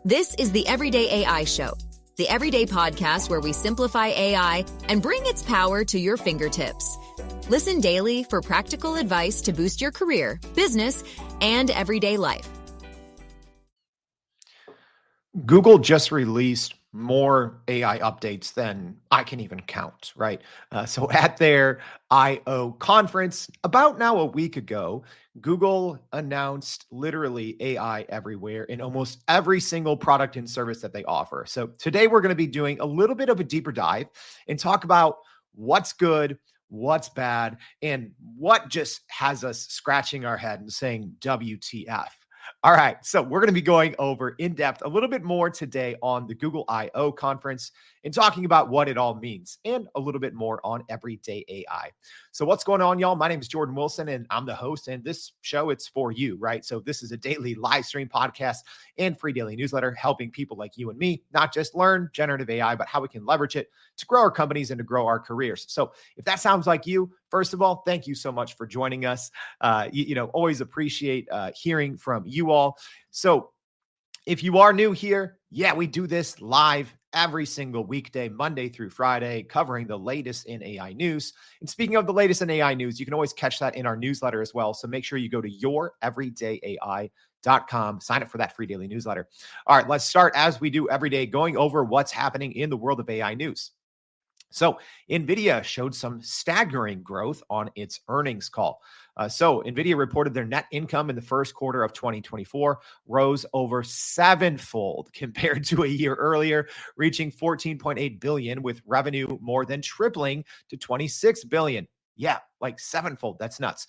This is the Everyday AI Show, the everyday podcast where we simplify AI and bring its power to your fingertips. Listen daily for practical advice to boost your career, business, and everyday life. Google just released more AI updates than I can even count, right? So at their I/O conference about now a week ago, Google announced literally AI everywhere in almost every single product and service that they offer. So today we're going to be doing a little bit of a deeper dive and talk about what's good, what's bad, and what just has us scratching our head and saying WTF. All right, so we're going to be going over in depth a little bit more today on the Google I/O conference and talking about what it all means and a little bit more on everyday AI. So what's going on, y'all? My name is Jordan Wilson and I'm the host, and this show, it's for you, right? So this is a daily live stream podcast and free daily newsletter helping people like you and me not just learn generative AI, but how we can leverage it to grow our companies and to grow our careers. So if that sounds like you, first of all, thank you so much for joining us. Always appreciate hearing from you all. So if you are new here, we do this live every single weekday, Monday through Friday, covering the latest in AI news. And speaking of the latest in AI news, you can always catch that in our newsletter as well. So make sure you go to youreverydayai.com, sign up for that free daily newsletter. All right, let's start as we do every day, going over what's happening in the world of AI news. So NVIDIA showed some staggering growth on its earnings call. So NVIDIA reported their net income in the first quarter of 2024 rose over sevenfold compared to a year earlier, reaching $14.8 billion, with revenue more than tripling to $26 billion. Yeah, like sevenfold. That's nuts.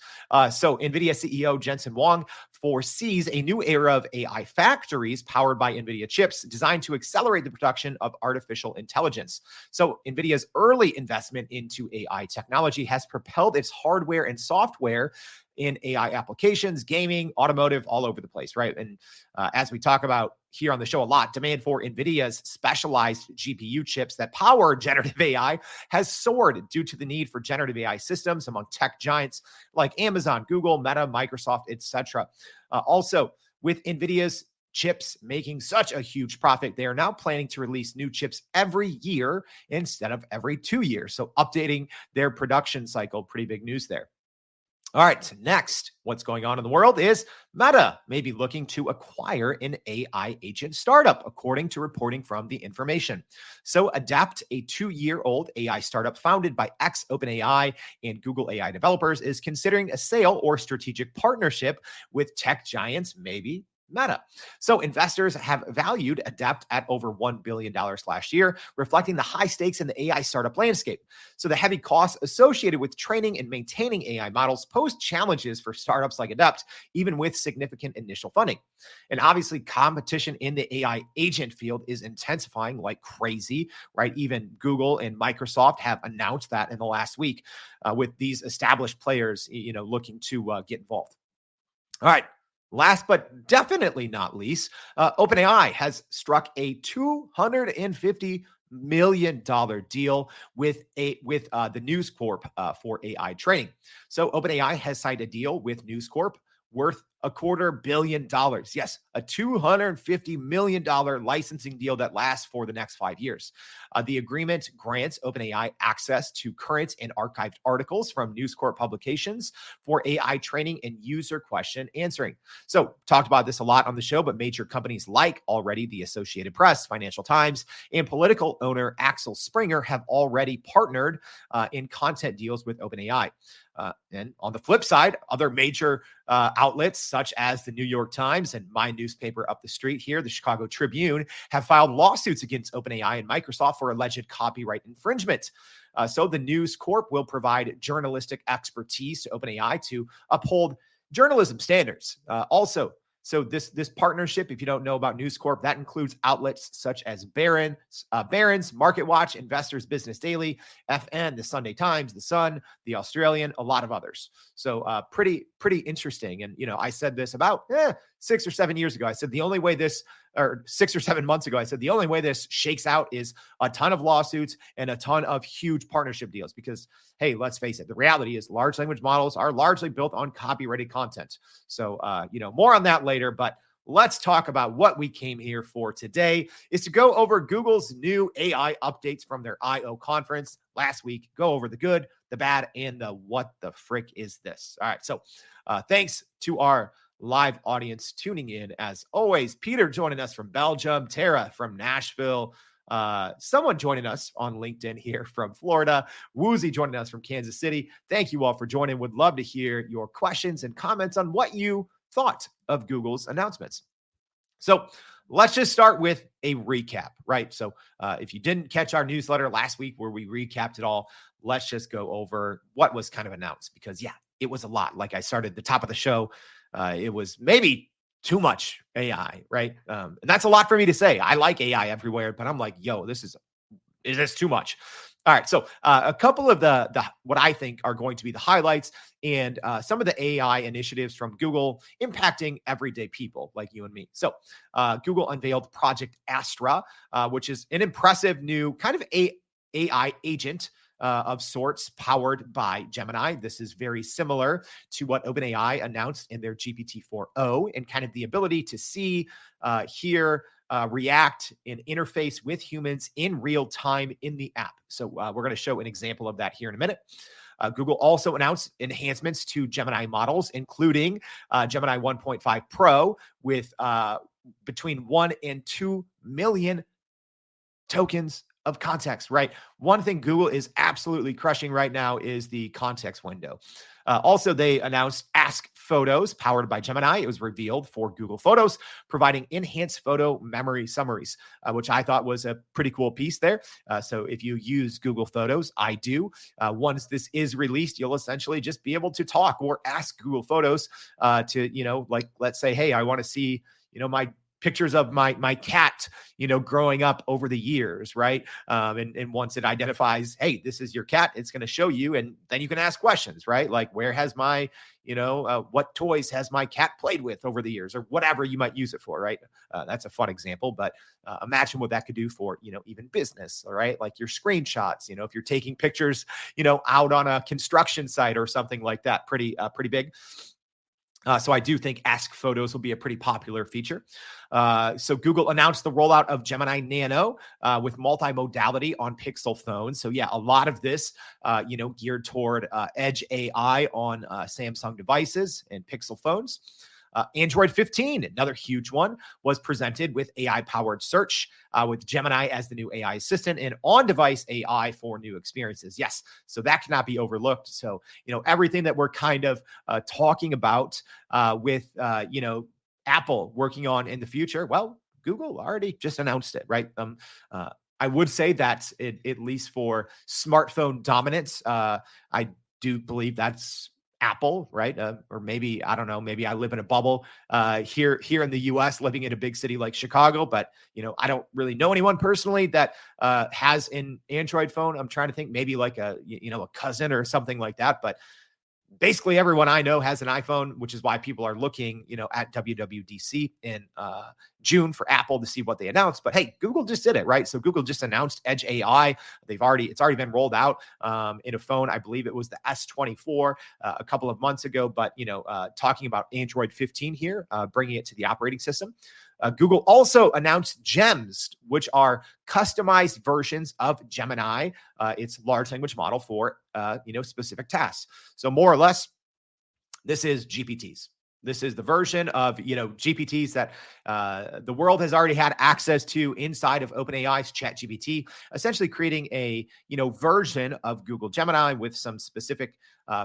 So NVIDIA CEO Jensen Huang foresees a new era of AI factories powered by NVIDIA chips designed to accelerate the production of artificial intelligence. So NVIDIA's early investment into AI technology has propelled its hardware and software in AI applications, gaming, automotive, all over the place, right? And as we talk about here on the show a lot, demand for NVIDIA's specialized GPU chips that power generative AI has soared due to the need for generative AI systems among tech giants like Amazon, Google, Meta, Microsoft, etc. Also, with NVIDIA's chips making such a huge profit, they are now planning to release new chips every year instead of every 2 years. So updating their production cycle, pretty big news there. All right, next, what's going on in the world is Meta may be looking to acquire an AI agent startup, according to reporting from The Information. So Adapt, a 2-year-old AI startup founded by ex-OpenAI and Google AI developers, is considering a sale or strategic partnership with tech giants, maybe Meta. So investors have valued Adapt at over $1 billion last year, reflecting the high stakes in the AI startup landscape. So the heavy costs associated with training and maintaining AI models pose challenges for startups like Adapt, even with significant initial funding. And obviously, competition in the AI agent field is intensifying like crazy, right? Even Google and Microsoft have announced that in the last week, with these established players, looking to get involved. All right. Last but definitely not least, OpenAI has struck a $250 million deal with the News Corp for AI training. So OpenAI has signed a deal with News Corp worth $250 million. Yes, a $250 million licensing deal that lasts for the next 5 years. The agreement grants OpenAI access to current and archived articles from News Corp publications for AI training and user question answering. So talked about this a lot on the show, but major companies like already the Associated Press, Financial Times, and political owner Axel Springer have already partnered in content deals with OpenAI. And on the flip side, other major outlets such as the New York Times and my newspaper up the street here, the Chicago Tribune, have filed lawsuits against OpenAI and Microsoft for alleged copyright infringement. So the News Corp will provide journalistic expertise to OpenAI to uphold journalism standards. So this partnership, if you don't know about News Corp, that includes outlets such as Barron's, MarketWatch, Investors Business Daily, FN, the Sunday Times, the Sun, the Australian, a lot of others. So pretty interesting. And I said this about 6 or 7 years ago. I said the only way this, or 6 or 7 months ago, I said the only way this shakes out is a ton of lawsuits and a ton of huge partnership deals. Because hey, let's face it, the reality is large language models are largely built on copyrighted content. So more on that later. But let's talk about what we came here for today is to go over Google's new AI updates from their I/O conference last week, go over the good, the bad, and the what the frick is this. All right. So thanks to our live audience tuning in. As always, Peter joining us from Belgium, Tara from Nashville, someone joining us on LinkedIn here from Florida, Woozy joining us from Kansas City. Thank you all for joining. Would love to hear your questions and comments on what you thought of Google's announcements. So let's just start with a recap, right? So if you didn't catch our newsletter last week where we recapped it all, let's just go over what was kind of announced, because yeah, it was a lot. Like I started at the top of the show, it was maybe too much AI, right? And that's a lot for me to say. I like AI everywhere, but I'm like, yo, is this too much? All right, so a couple of the what I think are going to be the highlights and some of the AI initiatives from Google impacting everyday people like you and me. So Google unveiled Project Astra, which is an impressive new kind of AI agent of sorts powered by Gemini. This is very similar to what OpenAI announced in their GPT-4o, and kind of the ability to see, hear, react, and interface with humans in real time in the app. So we're going to show an example of that here in a minute. Google also announced enhancements to Gemini models, including Gemini 1.5 Pro with between 1 and 2 million tokens of context, right? One thing Google is absolutely crushing right now is the context window. Also, they announced Ask Photos powered by Gemini. It was revealed for Google Photos, providing enhanced photo memory summaries, which I thought was a pretty cool piece there. So if you use Google Photos, I do. Once this is released, you'll essentially just be able to talk or ask Google Photos to, like, let's say, hey, I want to see, my pictures of my cat, growing up over the years, right? And once it identifies, hey, this is your cat, it's going to show you, and then you can ask questions, right? Like, where has my, what toys has my cat played with over the years, or whatever you might use it for, right? That's a fun example, but imagine what that could do for, even business, all right? Like your screenshots, if you're taking pictures, out on a construction site or something like that, pretty big. So I do think Ask Photos will be a pretty popular feature. So Google announced the rollout of Gemini Nano with multimodality on Pixel phones. So yeah, a lot of this, geared toward edge AI on Samsung devices and Pixel phones. Android 15, another huge one, was presented with AI-powered search with Gemini as the new AI assistant and on-device AI for new experiences. Yes, so that cannot be overlooked. So, everything that we're kind of talking about with, Apple working on in the future, well, Google already just announced it, right? I would say that at least for smartphone dominance, I do believe that's Apple, right? Or maybe, I don't know, maybe I live in a bubble here in the US, living in a big city like Chicago, but I don't really know anyone personally that has an Android phone. I'm trying to think, maybe like a cousin or something like that, but basically everyone I know has an iPhone, which is why people are looking, at WWDC in June for Apple to see what they announced. But hey, Google just did it, right? So Google just announced Edge AI. It's already been rolled out in a phone. I believe it was the S24 a couple of months ago. But talking about Android 15 here, bringing it to the operating system. Google also announced Gems, which are customized versions of Gemini, its large language model for specific tasks. So more or less, this is GPTs. This is the version of GPTs that the world has already had access to inside of OpenAI's ChatGPT, essentially creating a version of Google Gemini with some specific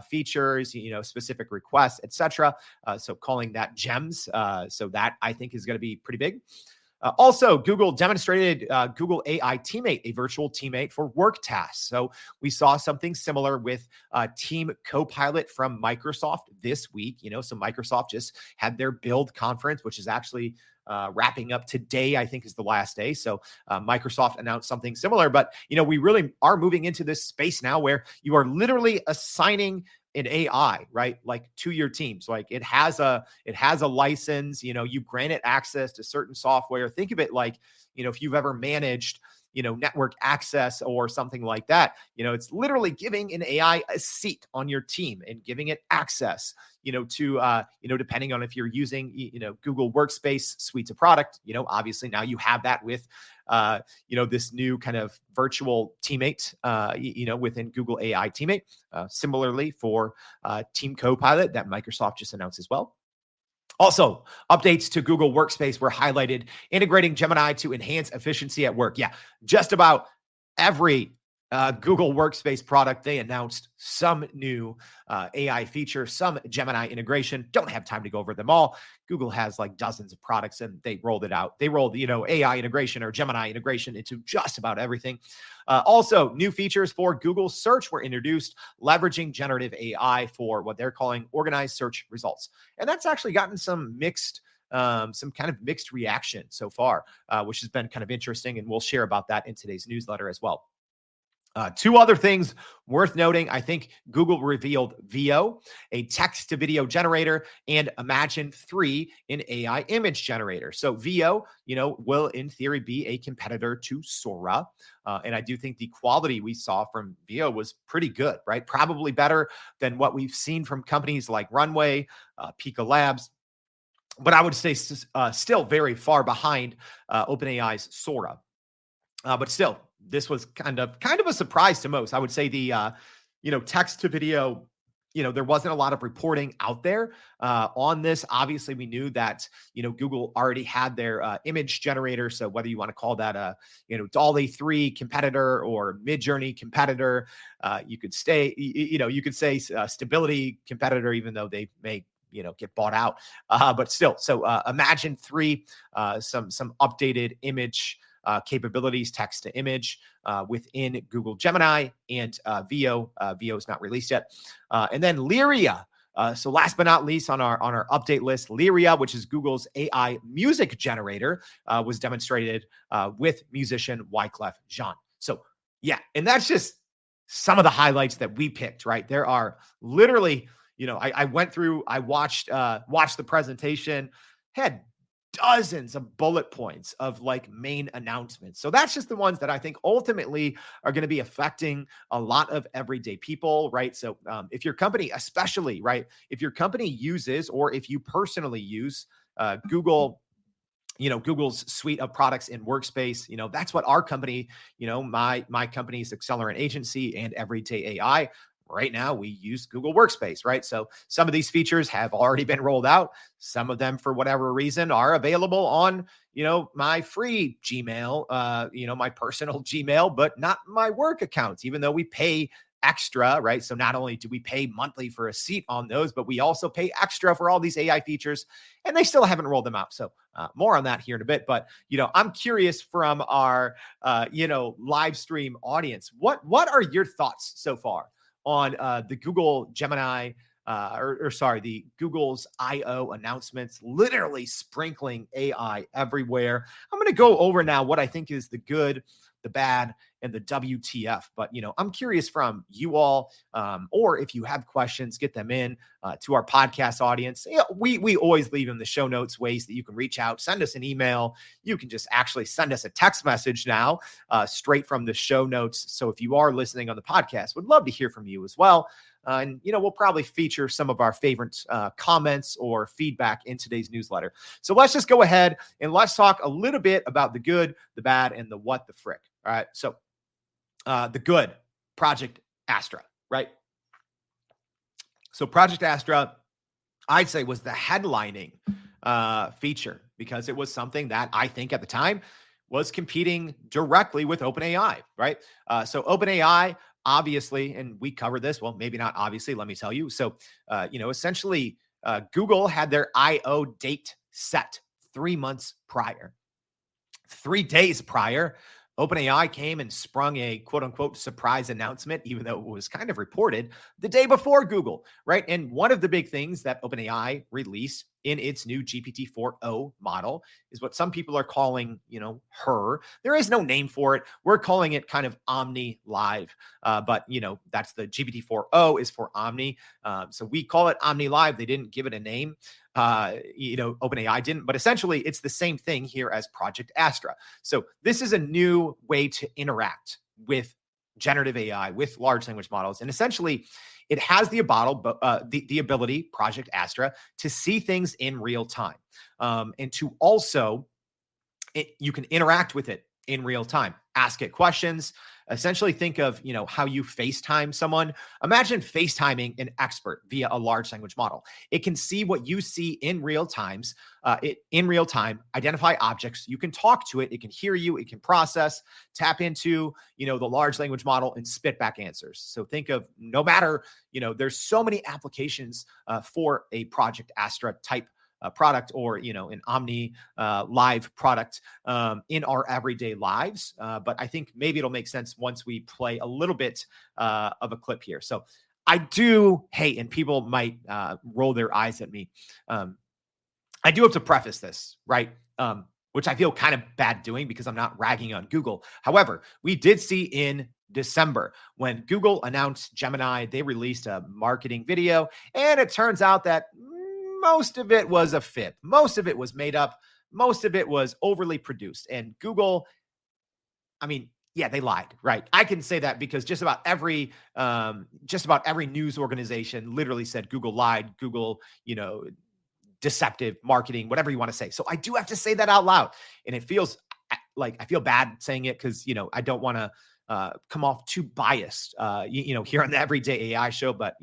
features, specific requests, etc. So calling that Gems. So that I think is going to be pretty big. Also, Google demonstrated Google AI Teammate, a virtual teammate for work tasks. So we saw something similar with Team Copilot from Microsoft this week. So Microsoft just had their Build conference, which is actually wrapping up today, I think is the last day. So Microsoft announced something similar, but we really are moving into this space now where you are literally assigning an AI, right? Like to your teams. Like it has a license, you grant it access to certain software. Think of it like, if you've ever managed, network access or something like that. It's literally giving an AI a seat on your team and giving it access, to, depending on if you're using, Google Workspace suites of product, obviously now you have that with, this new kind of virtual teammate, within Google AI Teammate. Similarly for Team Copilot that Microsoft just announced as well. Also, updates to Google Workspace were highlighted, integrating Gemini to enhance efficiency at work. Yeah, just about every Google Workspace product, they announced some new AI feature, some Gemini integration. Don't have time to go over them all. Google has like dozens of products and they rolled it out. They rolled, AI integration or Gemini integration into just about everything. Also, new features for Google Search were introduced, leveraging generative AI for what they're calling organized search results. And that's actually gotten some kind of mixed reaction so far, which has been kind of interesting. And we'll share about that in today's newsletter as well. Two other things worth noting. I think Google revealed Vio, a text to video generator, and Imagine 3, an AI image generator. So Vio, will in theory be a competitor to Sora. And I do think the quality we saw from Vio was pretty good, right? Probably better than what we've seen from companies like Runway, Pika Labs. But I would say still very far behind OpenAI's Sora. But still, this was kind of a surprise to most. I would say the, text to video, there wasn't a lot of reporting out there on this. Obviously, we knew that, Google already had their image generator. So whether you want to call that a, DALL-E 3 competitor or Midjourney competitor, you could you could say stability competitor, even though they may get bought out. But still, so Imagine 3, some updated image capabilities, text to image within Google Gemini, and Vio. Vio is not released yet. And then Lyria. So last but not least on our update list, Lyria, which is Google's AI music generator, was demonstrated with musician Wyclef Jean. So yeah, and that's just some of the highlights that we picked, right? There are literally, I went through, I watched the presentation, had dozens of bullet points of like main announcements. So that's just the ones that I think ultimately are going to be affecting a lot of everyday people, right? So if your company, especially, right, if your company uses, or if you personally use Google, Google's suite of products in Workspace, that's what our company, my company's Accelerant Agency and Everyday AI, right now we use Google Workspace, right? So some of these features have already been rolled out. Some of them, for whatever reason, are available on, my free Gmail, my personal Gmail, but not my work accounts, even though we pay extra, right? So not only do we pay monthly for a seat on those, but we also pay extra for all these AI features, and they still haven't rolled them out. So more on that here in a bit. But, I'm curious from our, live stream audience, what are your thoughts so far on the Google Gemini, the Google's I/O announcements, literally sprinkling AI everywhere? I'm going to go over now what I think is the good, the bad, and the WTF. But, I'm curious from you all, or if you have questions, get them in to our podcast audience. We always leave in the show notes ways that you can reach out, send us an email. You can just actually send us a text message now, straight from the show notes. So if you are listening on the podcast, would love to hear from you as well. And, we'll probably feature some of our favorite comments or feedback in today's newsletter. So let's just go ahead and let's talk a little bit about the good, the bad, and the what the frick. All right. So the good, Project Astra, right? So Project Astra, I'd say, was the headlining feature because it was something that I think at the time was competing directly with OpenAI, right? So OpenAI, obviously, and we covered this, well, maybe not obviously, let me tell you. So, essentially, Google had their I/O date set 3 months prior. 3 days prior, OpenAI came and sprung a quote unquote surprise announcement, even though it was kind of reported the day before Google, right? And one of the big things that OpenAI released in its new GPT-4o model is what some people are calling, her. There is no name for it. We're calling it kind of Omni Live. But, that's the GPT-4o is for Omni. So we call it Omni Live. They didn't give it a name. OpenAI didn't, but essentially it's the same thing here as Project Astra. So this is a new way to interact with generative AI, with large language models. And essentially it has the ability, Project Astra, to see things in real time. And to also, you can interact with it in real time, ask it questions. Essentially think of, how you FaceTime someone. Imagine FaceTiming an expert via a large language model. It can see what you see in real time, identify objects. You can talk to it. It can hear you. It can process, tap into, the large language model and spit back answers. So think of no matter, there's so many applications for a Project Astra type product or, an Omni Live product in our everyday lives. But I think maybe it'll make sense once we play a little bit of a clip here. So I do hate, and people might roll their eyes at me. I do have to preface this, right? Which I feel kind of bad doing because I'm not ragging on Google. However, we did see in December when Google announced Gemini, they released a marketing video, and it turns out that most of it was a fib. Most of it was made up. Most of it was overly produced. And Google, they lied, right? I can say that because just about every news organization literally said Google lied, Google, deceptive marketing, whatever you want to say. So I do have to say that out loud. And it feels like I feel bad saying it because, I don't want to come off too biased, here on the Everyday AI show. But,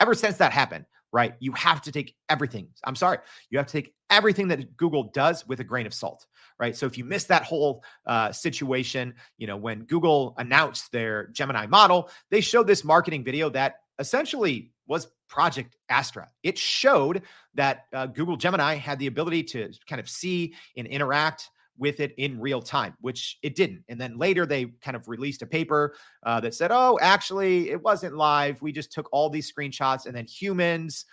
ever since that happened, right? You have to take everything. I'm sorry. You have to take everything that Google does with a grain of salt, right? So if you missed that whole situation, when Google announced their Gemini model, they showed this marketing video that essentially was Project Astra. It showed that Google Gemini had the ability to kind of see and interact with it in real time, which it didn't. And then later they kind of released a paper that said, oh, actually it wasn't live. We just took all these screenshots and then humans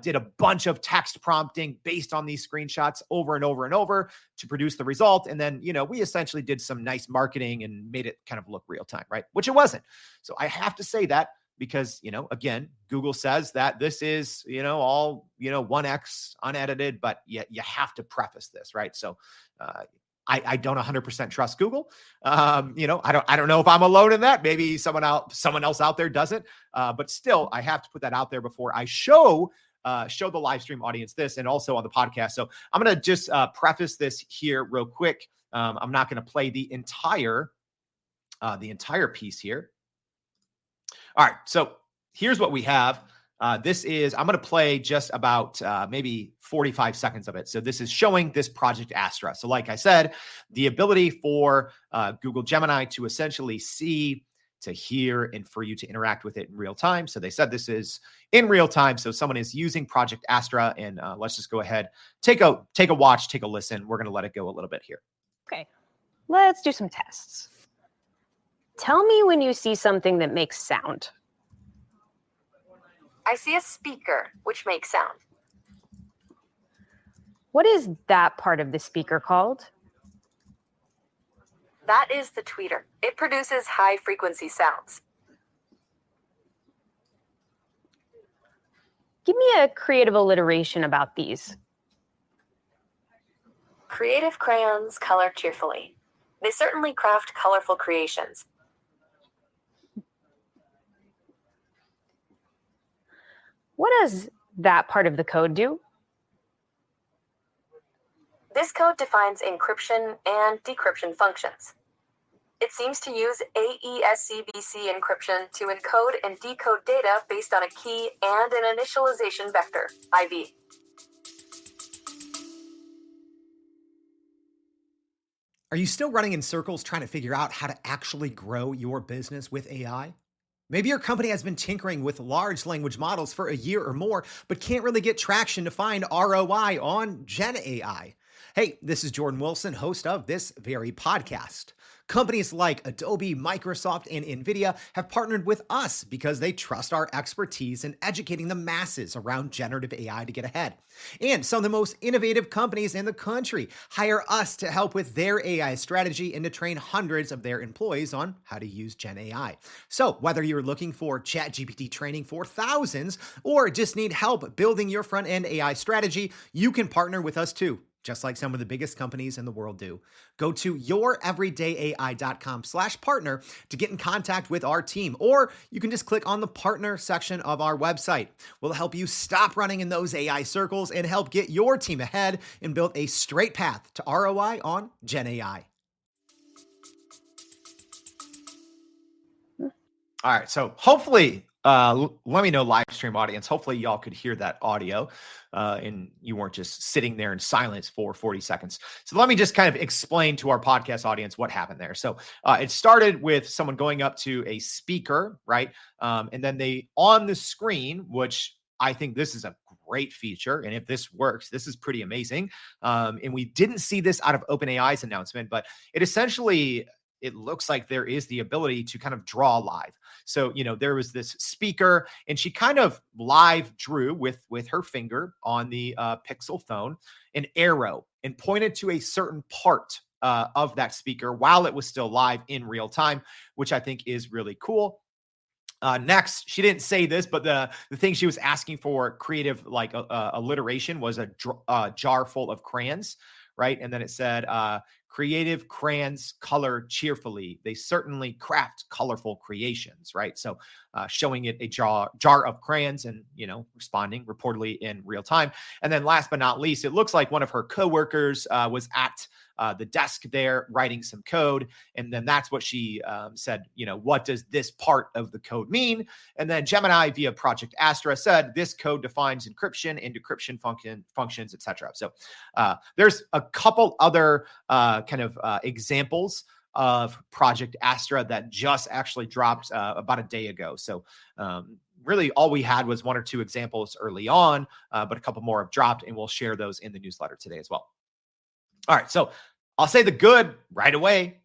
did a bunch of text prompting based on these screenshots over and over and over to produce the result. And then, we essentially did some nice marketing and made it kind of look real time, right? Which it wasn't. So I have to say that because, again, Google says that this is, all, 1x unedited, but yet you have to preface this, right? So I don't 100% trust Google. I don't know if I'm alone in that. Maybe someone else out there doesn't. But still, I have to put that out there before I show the live stream audience this and also on the podcast. So I'm going to just preface this here real quick. I'm not going to play the entire piece here. All right. So here's what we have. I'm going to play just about maybe 45 seconds of it. So this is showing this Project Astra. So like I said, the ability for Google Gemini to essentially see, to hear, and for you to interact with it in real time. So they said this is in real time. So someone is using Project Astra, and let's just go ahead, take a watch, take a listen. We're going to let it go a little bit here. Okay, let's do some tests. Tell me when you see something that makes sound. I see a speaker, which makes sound. What is that part of the speaker called? That is the tweeter. It produces high-frequency sounds. Give me a creative alliteration about these. Creative crayons color cheerfully. They certainly craft colorful creations. What does that part of the code do? This code defines encryption and decryption functions. It seems to use AES-CBC encryption to encode and decode data based on a key and an initialization vector, IV. Are you still running in circles trying to figure out how to actually grow your business with AI? Maybe your company has been tinkering with large language models for a year or more, but can't really get traction to find ROI on Gen AI. Hey, this is Jordan Wilson, host of this very podcast. Companies like Adobe, Microsoft, and NVIDIA have partnered with us because they trust our expertise in educating the masses around generative AI to get ahead. And some of the most innovative companies in the country hire us to help with their AI strategy and to train hundreds of their employees on how to use Gen AI. So whether you're looking for ChatGPT training for thousands or just need help building your front-end AI strategy, you can partner with us too, just like some of the biggest companies in the world do. Go to youreverydayai.com/partner to get in contact with our team, or you can just click on the partner section of our website. We'll help you stop running in those AI circles and help get your team ahead and build a straight path to ROI on Gen AI. All right. So hopefully, let me know, live stream audience. Hopefully y'all could hear that audio and you weren't just sitting there in silence for 40 seconds. So let me just kind of explain to our podcast audience what happened there. So it started with someone going up to a speaker, right? And then they on the screen, which I think this is a great feature. And if this works, this is pretty amazing. And we didn't see this out of OpenAI's announcement, but it looks like there is the ability to kind of draw live. So, there was this speaker and she kind of live drew with her finger on the Pixel phone, an arrow, and pointed to a certain part of that speaker while it was still live in real time, which I think is really cool. Next, she didn't say this, but the thing she was asking for creative, like alliteration, was a jar full of crayons, right? And then it said, creative crayons color cheerfully. They certainly craft colorful creations, right? So showing it a jar of crayons and, responding reportedly in real time. And then last but not least, it looks like one of her coworkers was at the desk there writing some code. And then that's what she said, what does this part of the code mean? And then Gemini via Project Astra said, this code defines encryption and decryption functions, etc. So there's a couple other examples of Project Astra that just actually dropped about a day ago. So really all we had was one or two examples early on, but a couple more have dropped, and we'll share those in the newsletter today as well. All right, so I'll say the good right away.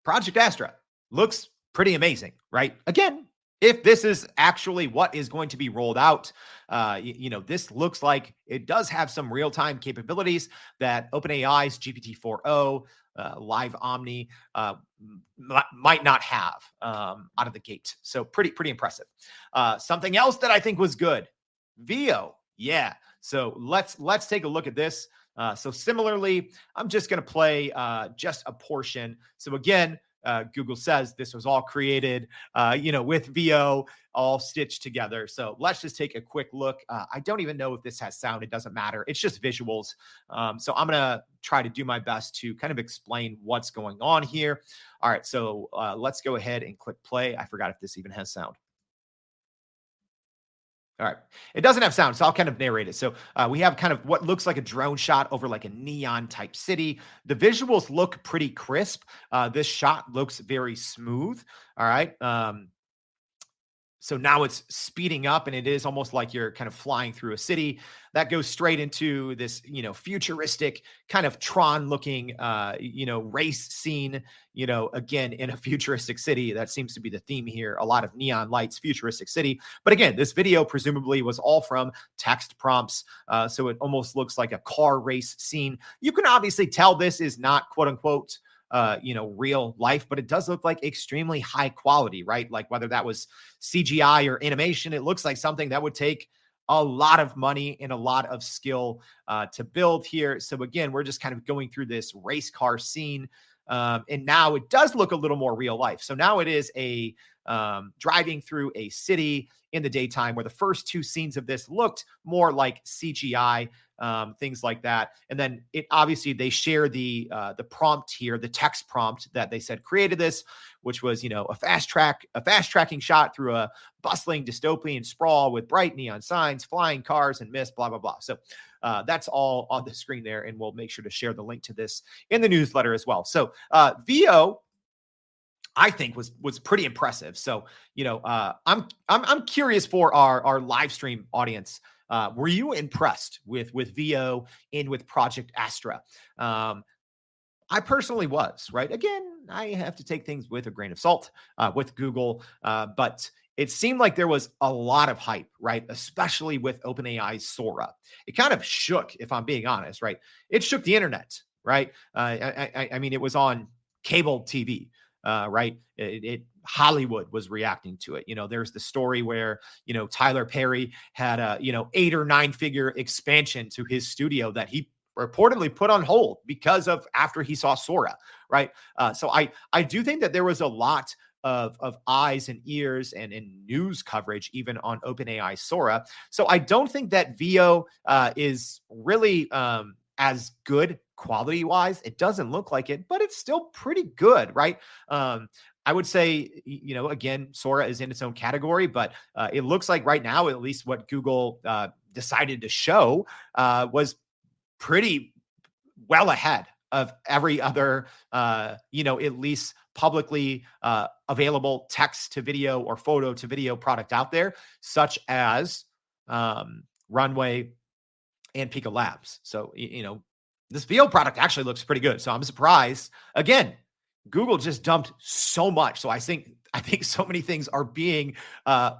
Project Astra looks pretty amazing, right? Again, if this is actually what is going to be rolled out, this looks like it does have some real-time capabilities that OpenAI's GPT-4o, Live Omni might not have out of the gate. So pretty impressive. Something else that I think was good, Vio. Yeah. So let's take a look at this. So similarly, I'm just going to play just a portion. So again, Google says this was all created, with Vio all stitched together. So let's just take a quick look. I don't even know if this has sound. It doesn't matter. It's just visuals. So I'm going to try to do my best to kind of explain what's going on here. All right. So let's go ahead and click play. I forgot if this even has sound. All right. It doesn't have sound, so I'll kind of narrate it. So we have kind of what looks like a drone shot over like a neon type city. The visuals look pretty crisp. This shot looks very smooth. All right. So now it's speeding up, and it is almost like you're kind of flying through a city. That goes straight into this, futuristic kind of Tron looking, race scene, again, in a futuristic city. That seems to be the theme here. A lot of neon lights, futuristic city. But again, this video presumably was all from text prompts. So it almost looks like a car race scene. You can obviously tell this is not quote unquote, real life, but it does look like extremely high quality, right? Like whether that was CGI or animation, it looks like something that would take a lot of money and a lot of skill to build here. So again, we're just kind of going through this race car scene. And now it does look a little more real life. So now it is a driving through a city in the daytime, where the first two scenes of this looked more like CGI, things like that. And then they share the prompt here, the text prompt that they said created this, which was, a fast tracking shot through a bustling dystopian sprawl with bright neon signs, flying cars, and mist, blah, blah, blah. So that's all on the screen there. And we'll make sure to share the link to this in the newsletter as well. So Vio, I think was pretty impressive. So, I'm curious for our live stream audience. Were you impressed with Vio and with Project Astra? I personally was, right? Again, I have to take things with a grain of salt with Google, but it seemed like there was a lot of hype, right? Especially with OpenAI's Sora. It kind of shook, if I'm being honest, right? It shook the internet, right? I mean, it was on cable TV, right? Hollywood was reacting to it. There's the story where, Tyler Perry had a, 8 or 9 figure expansion to his studio that he reportedly put on hold because of after he saw Sora, right? So I do think that there was a lot of eyes and ears and news coverage even on OpenAI Sora. So I don't think that Vio is really as good quality wise. It doesn't look like it, but it's still pretty good, right? I would say, again, Sora is in its own category, but it looks like right now, at least what Google decided to show was pretty well ahead of every other, at least publicly available text to video or photo to video product out there, such as Runway and Pika Labs. So, this Vio product actually looks pretty good. So I'm surprised. Again, Google just dumped so much. So I think so many things are being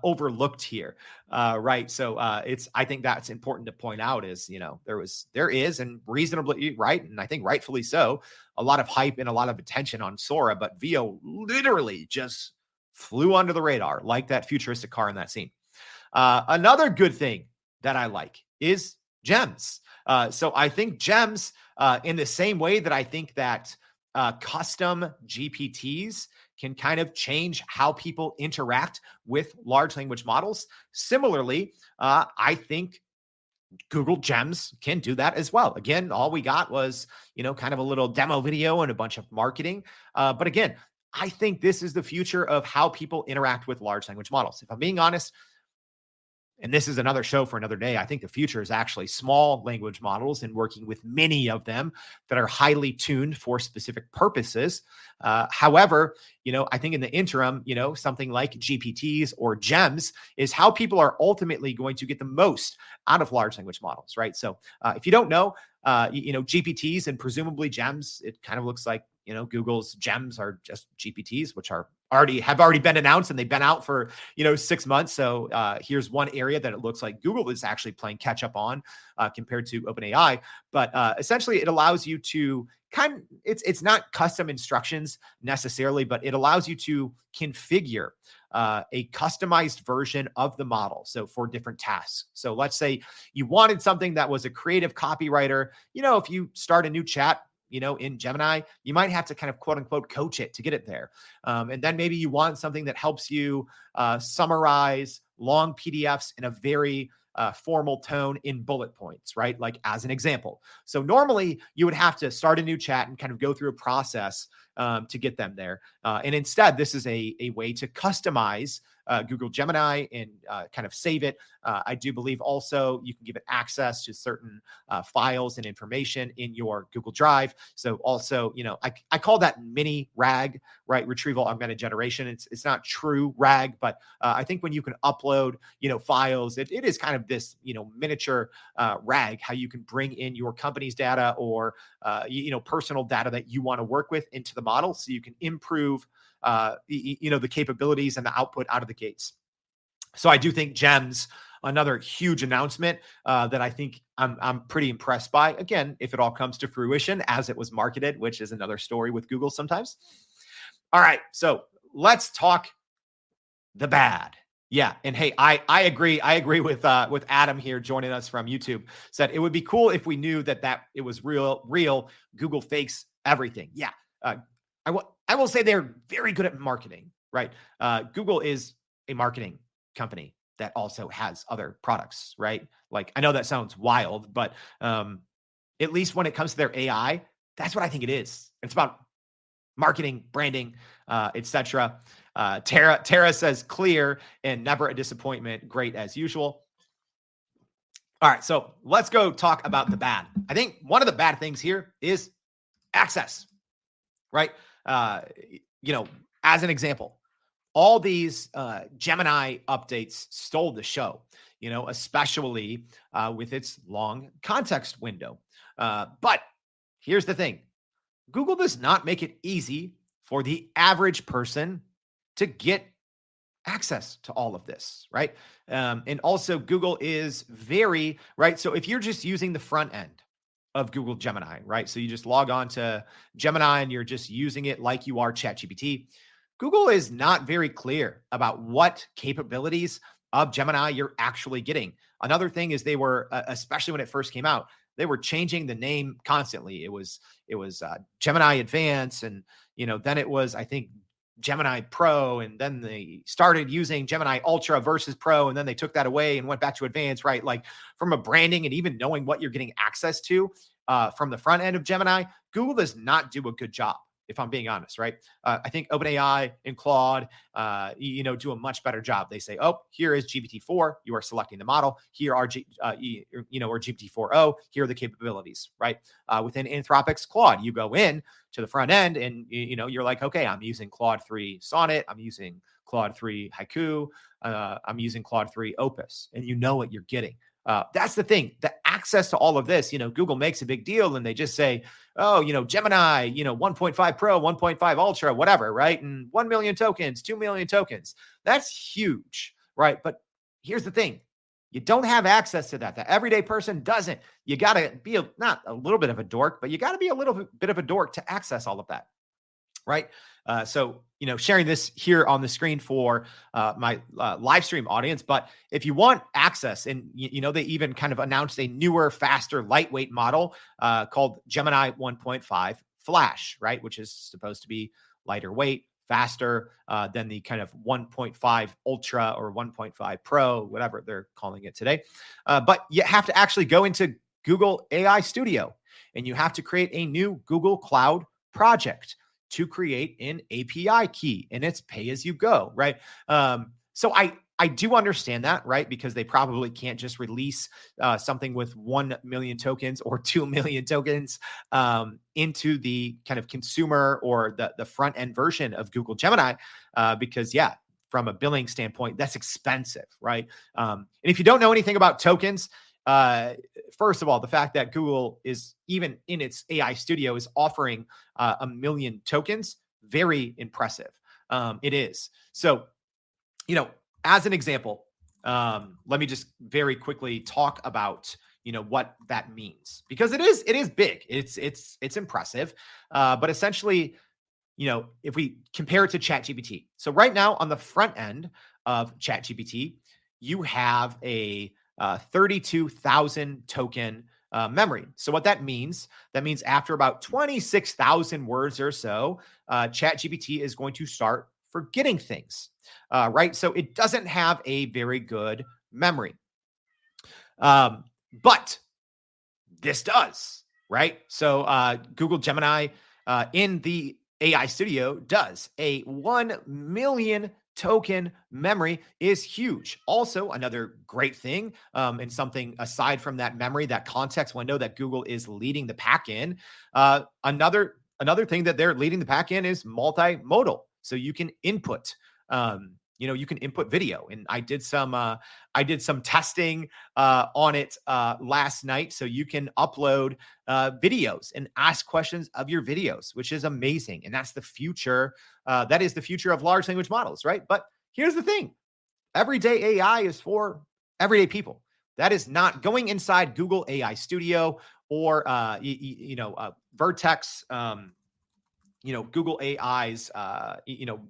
overlooked here, right? So I think that's important to point out is, there is, and reasonably right, and I think rightfully so, a lot of hype and a lot of attention on Sora, but Vio literally just flew under the radar like that futuristic car in that scene. Another good thing that I like is gems. So I think gems, in the same way that I think that custom GPTs can kind of change how people interact with large language models. Similarly, I think Google Gems can do that as well. Again, all we got was, kind of a little demo video and a bunch of marketing. But again, I think this is the future of how people interact with large language models. If I'm being honest, and this is another show for another day, I think the future is actually small language models and working with many of them that are highly tuned for specific purposes. However, I think in the interim, something like GPTs or GEMs is how people are ultimately going to get the most out of large language models, right? So if you don't know, GPTs and presumably GEMs, it kind of looks like, Google's GEMs are just GPTs, which have already been announced and they've been out for, 6 months. So here's one area that it looks like Google is actually playing catch up on compared to OpenAI. But essentially it allows you to it's not custom instructions necessarily, but it allows you to configure a customized version of the model. So for different tasks. So let's say you wanted something that was a creative copywriter, if you start a new chat, in Gemini, you might have to kind of quote unquote coach it to get it there. And then maybe you want something that helps you summarize long PDFs in a very formal tone in bullet points, right? Like as an example. So normally you would have to start a new chat and kind of go through a process to get them there. And instead, this is a way to customize Google Gemini and kind of save it. I do believe also you can give it access to certain files and information in your Google Drive. So also, I call that mini RAG, right? Retrieval augmented generation. It's not true RAG, but I think when you can upload, files, it is kind of this, miniature RAG, how you can bring in your company's data or, personal data that you want to work with into the model so you can improve the capabilities and the output out of the gates. So I do think GEMS, another huge announcement that I think I'm pretty impressed by. Again, if it all comes to fruition as it was marketed, which is another story with Google sometimes. All right, so let's talk the bad. Yeah, and hey, I agree. I agree with Adam here joining us from YouTube. Said it would be cool if we knew that it was real. Google fakes everything. Yeah, I will say they're very good at marketing, right? Google is a marketing company that also has other products, right? Like, I know that sounds wild, but at least when it comes to their AI, that's what I think it is. It's about marketing, branding, etc. Tara says clear and never a disappointment. Great as usual. All right, so let's go talk about the bad. I think one of the bad things here is access, right? As an example, all these Gemini updates stole the show, especially with its long context window. But here's the thing. Google does not make it easy for the average person to get access to all of this, right? And also Google is very, right? So if you're just using the front end of Google Gemini, right? So you just log on to Gemini and you're just using it like you are ChatGPT. Google is not very clear about what capabilities of Gemini you're actually getting. Another thing is they were, especially when it first came out, they were changing the name constantly. It was Gemini Advance, and then it was, I think, Gemini Pro, and then they started using Gemini Ultra versus Pro, and then they took that away and went back to Advanced, right? Like from a branding and even knowing what you're getting access to from the front end of Gemini, Google does not do a good job, if I'm being honest, right? I think OpenAI and Claude, do a much better job. They say, oh, here is GPT-4. You are selecting the model. Here are, or GPT-4o. Here are the capabilities, right? Within Anthropic's Claude, you go in to the front end and, you're like, okay, I'm using Claude 3 Sonnet. I'm using Claude 3 Haiku. I'm using Claude 3 Opus, and you know what you're getting. That's the thing. The access to all of this, Google makes a big deal and they just say, oh, Gemini, 1.5 Pro, 1.5 Ultra, whatever, right? And 1 million tokens, 2 million tokens. That's huge, right? But here's the thing. You don't have access to that. The everyday person doesn't. You got to be not a little bit of a dork, but you got to be a little bit of a dork to access all of that, right? So, sharing this here on the screen for my live stream audience. But if you want access, and, they even kind of announced a newer, faster, lightweight model called Gemini 1.5 Flash, right? Which is supposed to be lighter weight, faster than the kind of 1.5 Ultra or 1.5 Pro, whatever they're calling it today. But you have to actually go into Google AI Studio, and you have to create a new Google Cloud project to create an API key, and it's pay as you go, right? So I do understand that, right? Because they probably can't just release something with 1 million tokens or 2 million tokens into the kind of consumer or the front end version of Google Gemini, because from a billing standpoint, that's expensive, right? And if you don't know anything about tokens, first of all, the fact that Google is, even in its AI Studio, is offering 1 million tokens, very impressive. It is. So, as an example, let me just very quickly talk about, what that means, because it is big. It's impressive. But essentially, if we compare it to ChatGPT, so right now on the front end of ChatGPT, you have a 32,000 token memory. So what that means after about 26,000 words or so, ChatGPT is going to start forgetting things, right? So it doesn't have a very good memory. But this does, right? So Google Gemini in the AI Studio does. A 1 million token memory is huge. Also, another great thing, and something aside from that memory, that context window that Google is leading the pack in, another thing that they're leading the pack in is multimodal. So you can input, you can input video, and I did some testing on it last night. So you can upload videos and ask questions of your videos, which is amazing. And that's the future. That is the future of large language models, right? But here's the thing. Everyday AI is for everyday people. That is not going inside Google AI Studio or, Vertex, Google AI's,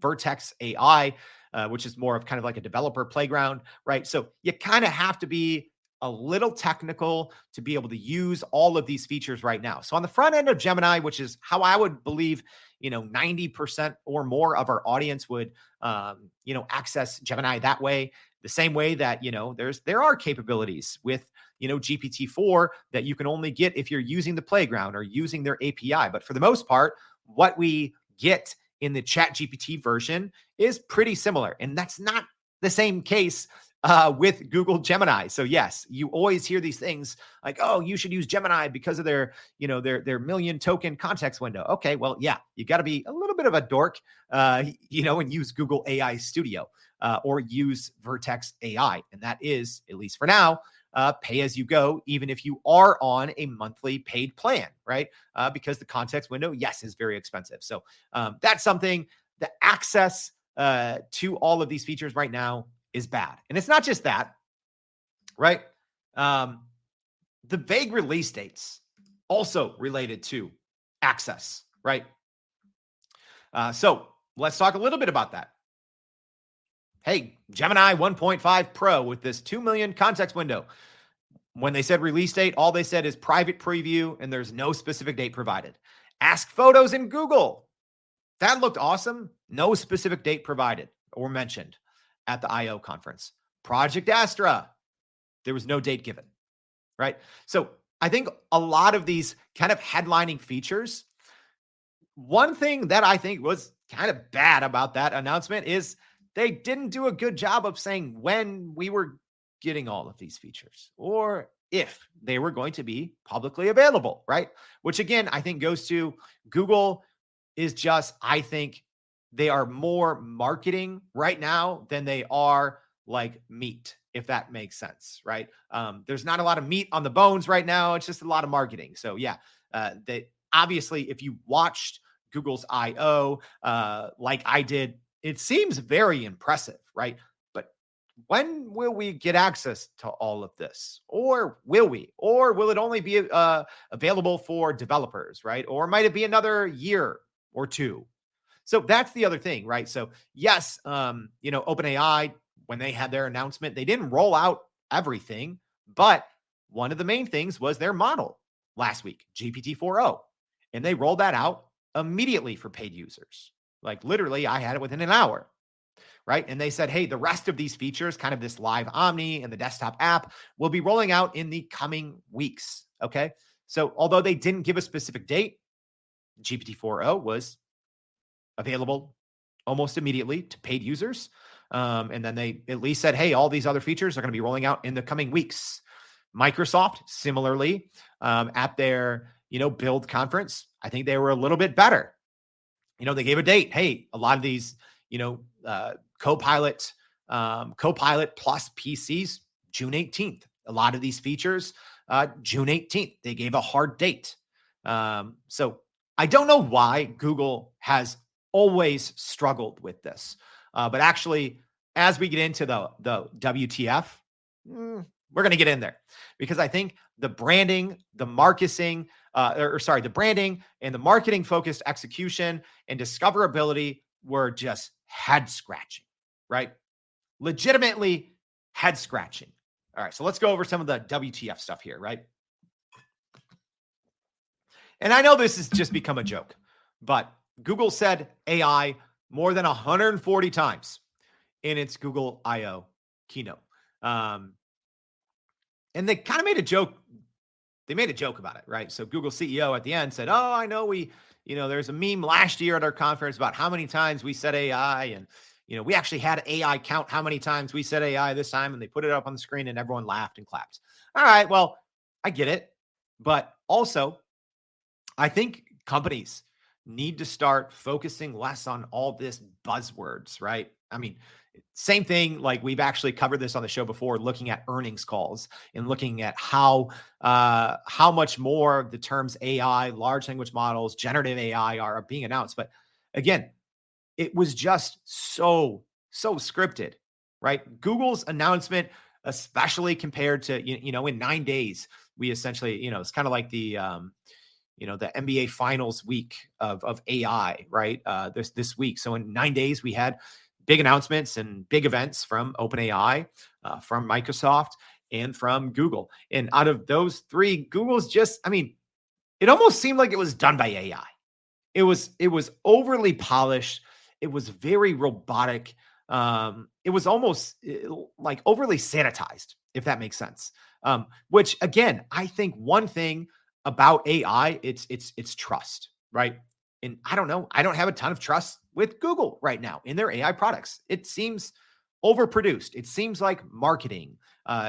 Vertex AI, which is more of kind of like a developer playground, right? So you kind of have to be a little technical to be able to use all of these features right now. So on the front end of Gemini, which is how I would believe, 90% or more of our audience would, access Gemini that way, the same way that, there are capabilities with, GPT-4 that you can only get if you're using the playground or using their API. But for the most part, what we get in the ChatGPT version is pretty similar. And that's not the same case with Google Gemini. So yes, you always hear these things like, oh, you should use Gemini because of their, their million token context window. Okay, well, yeah, you got to be a little bit of a dork, and use Google AI Studio or use Vertex AI. And that is, at least for now, pay as you go, even if you are on a monthly paid plan, right? Because the context window, yes, is very expensive. So that's something. The access to all of these features right now is bad. And it's not just that, right? The vague release dates also related to access, right? So let's talk a little bit about that. Hey, Gemini 1.5 Pro with this 2 million context window. When they said release date, all they said is private preview, and there's no specific date provided. Ask Photos in Google. That looked awesome. No specific date provided or mentioned at the I/O conference. Project Astra, there was no date given, right? So I think a lot of these kind of headlining features, one thing that I think was kind of bad about that announcement is they didn't do a good job of saying when we were getting all of these features or if they were going to be publicly available, right? Which again, I think goes to Google is just, I think they are more marketing right now than they are like meat, if that makes sense, right? There's not a lot of meat on the bones right now. It's just a lot of marketing. So yeah, they obviously, if you watched Google's I/O like I did, it seems very impressive, right? But when will we get access to all of this? Or will we? Or will it only be available for developers, right? Or might it be another year or two? So that's the other thing, right? So yes, OpenAI, when they had their announcement, they didn't roll out everything, but one of the main things was their model last week, GPT-4o, and they rolled that out immediately for paid users. Like literally, I had it within an hour, right? And they said, hey, the rest of these features, kind of this live Omni and the desktop app, will be rolling out in the coming weeks, okay? So although they didn't give a specific date, GPT-4o was available almost immediately to paid users. And then they at least said, hey, all these other features are going to be rolling out in the coming weeks. Microsoft, similarly, at their, build conference, I think they were a little bit better. They gave a date. Hey, a lot of these, Copilot plus PCs, June 18th. A lot of these features, June 18th. They gave a hard date. So I don't know why Google has always struggled with this. But actually, as we get into the WTF, we're going to get in there because I think the branding, the marketing, the branding and the marketing focused execution and discoverability were just head scratching, right? Legitimately head scratching. All right, so let's go over some of the WTF stuff here, right? And I know this has just become a joke, but Google said AI more than 140 times in its Google I/O keynote. And they kind of made a joke. They made a joke about it, right? So Google CEO at the end said, oh, I know there's a meme last year at our conference about how many times we said AI. And, we actually had AI count how many times we said AI this time. And they put it up on the screen and everyone laughed and clapped. All right, well, I get it. But also, I think companies need to start focusing less on all this buzzwords, right? I mean, same thing, like we've actually covered this on the show before, looking at earnings calls and looking at how much more the terms AI, large language models, generative AI are being announced. But again, it was just so scripted, right? Google's announcement, especially compared to, in 9 days, we essentially, it's kind of like the NBA finals week of AI, right? This week. So in 9 days, we had big announcements and big events from OpenAI, from Microsoft, and from Google. And out of those three, Google's just, it almost seemed like it was done by AI. It was overly polished. It was very robotic. It was almost like overly sanitized, if that makes sense. Which again, I think one thing about AI, it's trust, right? And I don't know. I don't have a ton of trust with Google right now in their AI products. It seems overproduced. It seems like marketing.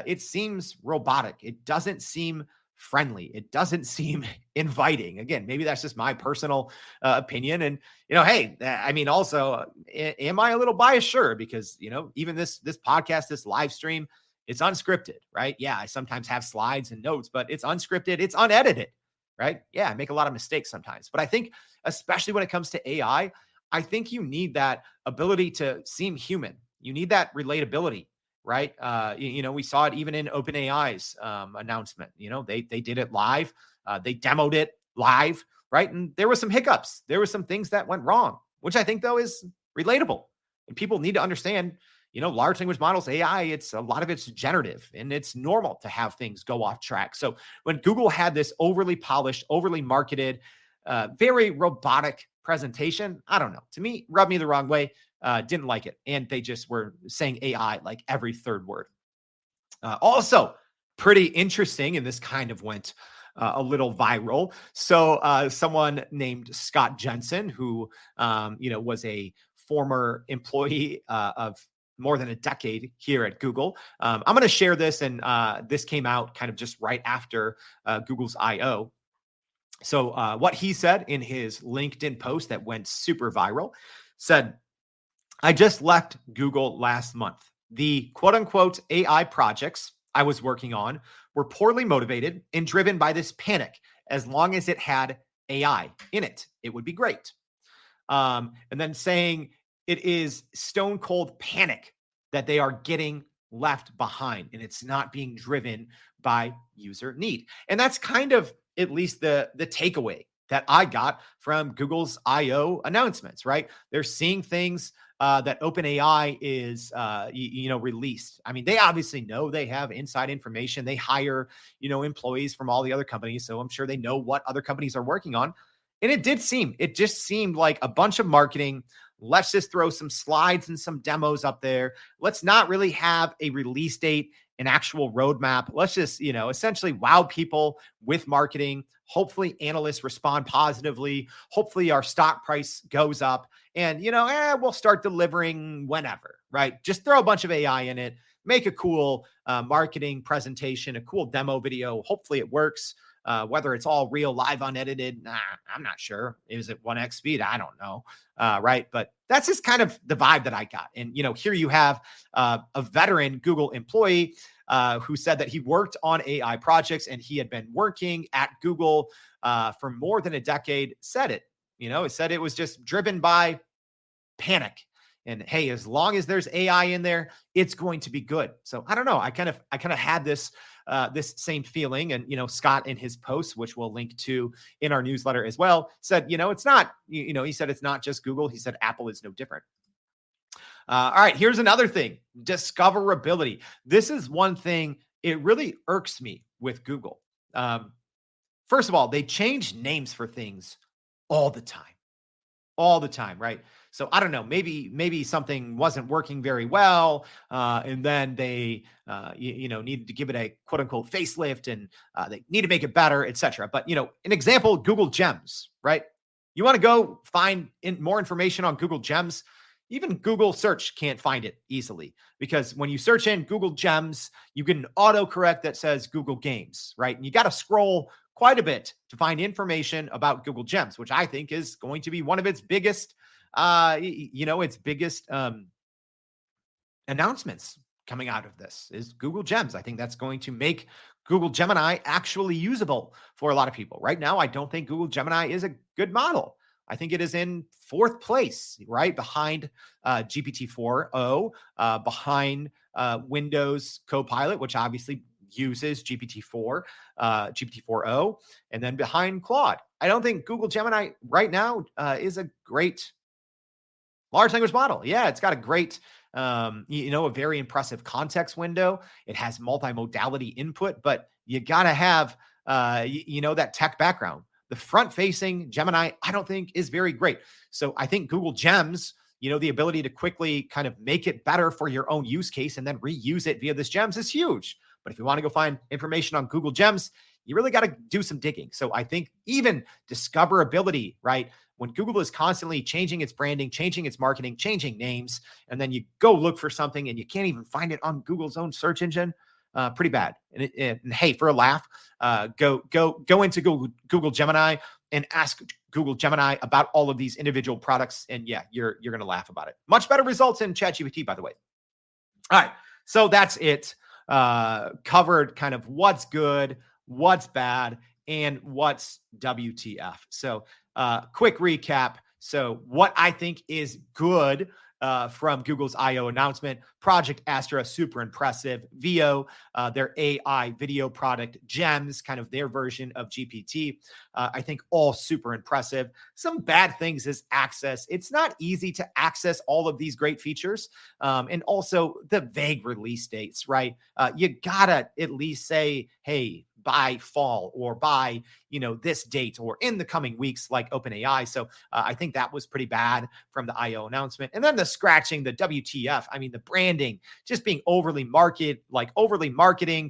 It seems robotic. It doesn't seem friendly. It doesn't seem inviting. Again, maybe that's just my personal opinion. And, hey, I mean, also, am I a little biased? Sure. Because, even this podcast, this live stream, it's unscripted, right? Yeah, I sometimes have slides and notes, but it's unscripted. It's unedited, right? Yeah, I make a lot of mistakes sometimes. But I think, especially when it comes to AI, I think you need that ability to seem human. You need that relatability, right? We saw it even in OpenAI's announcement. They did it live. They demoed it live, right? And there were some hiccups. There were some things that went wrong, which I think, though, is relatable. And people need to understand, large language models, AI, a lot of it's generative, and it's normal to have things go off track. So when Google had this overly polished, overly marketed, very robotic presentation, I don't know. To me, rubbed me the wrong way. Didn't like it. And they just were saying AI like every third word. Also, pretty interesting, and this kind of went a little viral. So someone named Scott Jensen, who was a former employee of more than a decade here at Google. I'm going to share this, and this came out kind of just right after Google's I.O. So what he said in his LinkedIn post that went super viral said, "I just left Google last month. The quote unquote AI projects I was working on were poorly motivated and driven by this panic. As long as it had AI in it, it would be great." And then saying it is stone cold panic that they are getting left behind and it's not being driven by user need. And that's kind of at least the takeaway that I got from Google's I.O. announcements, right? They're seeing things that OpenAI is, released. I mean, they obviously know they have inside information. They hire, employees from all the other companies. So I'm sure they know what other companies are working on. And it just seemed like a bunch of marketing. Let's just throw some slides and some demos up there. Let's not really have a release date, an actual roadmap. Let's just, essentially wow people with marketing. Hopefully analysts respond positively. Hopefully our stock price goes up and, we'll start delivering whenever, right? Just throw a bunch of AI in it, make a cool marketing presentation, a cool demo video. Hopefully it works. Whether it's all real, live, unedited, I'm not sure. Is it 1x speed? I don't know. Right. But that's just kind of the vibe that I got. And, here you have a veteran Google employee who said that he worked on AI projects and he had been working at Google for more than a decade, said it. It said it was just driven by panic. And hey, as long as there's AI in there, it's going to be good. So I don't know. I kind of had this same feeling. And, Scott in his post, which we'll link to in our newsletter as well, said, it's not, he said, it's not just Google. He said, Apple is no different. All right, here's another thing, discoverability. This is one thing, it really irks me with Google. First of all, they change names for things all the time, right? So I don't know, maybe something wasn't working very well, and then they, needed to give it a quote unquote facelift, and they need to make it better, etc. But an example, Google Gems, right? You want to go find more information on Google Gems. Even Google search can't find it easily because when you search in Google Gems, you get an autocorrect that says Google Games, right? And you got to scroll quite a bit to find information about Google Gems, which I think is going to be one of its biggest announcements coming out of this is Google Gems. I think that's going to make Google Gemini actually usable for a lot of people. Right now, I don't think Google Gemini is a good model. I think it is in fourth place, right behind GPT-4o, behind Windows Copilot, which obviously uses GPT-4o, and then behind Claude. I don't think Google Gemini right now is a great large language model. Yeah, it's got a great, a very impressive context window. It has multimodality input, but you got to have, that tech background. The front-facing Gemini, I don't think is very great. So I think Google Gems, the ability to quickly kind of make it better for your own use case and then reuse it via this Gems is huge. But if you want to go find information on Google Gems, you really got to do some digging. So I think even discoverability, right? When Google is constantly changing its branding, changing its marketing, changing names, and then you go look for something and you can't even find it on Google's own search engine, pretty bad. And hey, for a laugh, go into Google Gemini and ask Google Gemini about all of these individual products. And yeah, you're going to laugh about it. Much better results in ChatGPT, by the way. All right. So that's it. Covered kind of what's good, what's bad, and what's WTF. So quick recap. So what I think is good from Google's I/O announcement: Project Astra, super impressive. Vio, their AI video product, Gems, kind of their version of GPT, I think all super impressive. Some bad things is access. It's not easy to access all of these great features. And also the vague release dates, right? You gotta at least say, hey, by fall or by, this date or in the coming weeks, like OpenAI. So I think that was pretty bad from the I/O announcement. And then the scratching, the WTF, I mean, the branding, just being overly marketing,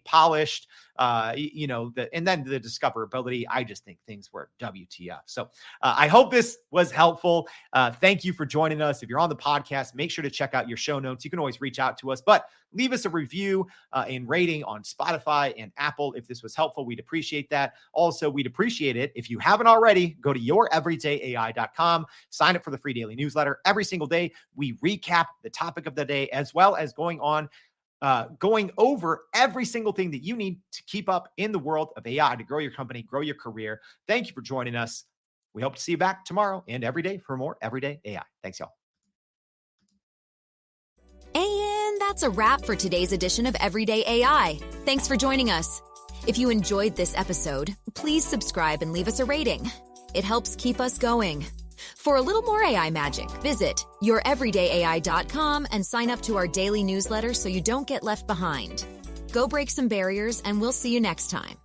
polished, and then the discoverability. I just think things were WTF. So I hope this was helpful. Thank you for joining us. If you're on the podcast, make sure to check out your show notes. You can always reach out to us, but leave us a review and rating on Spotify and Apple. If this was helpful, we'd appreciate that. Also, we'd appreciate it if you haven't already, go to youreverydayai.com, sign up for the free daily newsletter. Every single day, we recap the topic of the day, as well as going over every single thing that you need to keep up in the world of AI to grow your company, grow your career. Thank you for joining us. We hope to see you back tomorrow and every day for more Everyday AI. Thanks, y'all. And that's a wrap for today's edition of Everyday AI. Thanks for joining us. If you enjoyed this episode, please subscribe and leave us a rating. It helps keep us going. For a little more AI magic, visit youreverydayai.com and sign up to our daily newsletter so you don't get left behind. Go break some barriers, and we'll see you next time.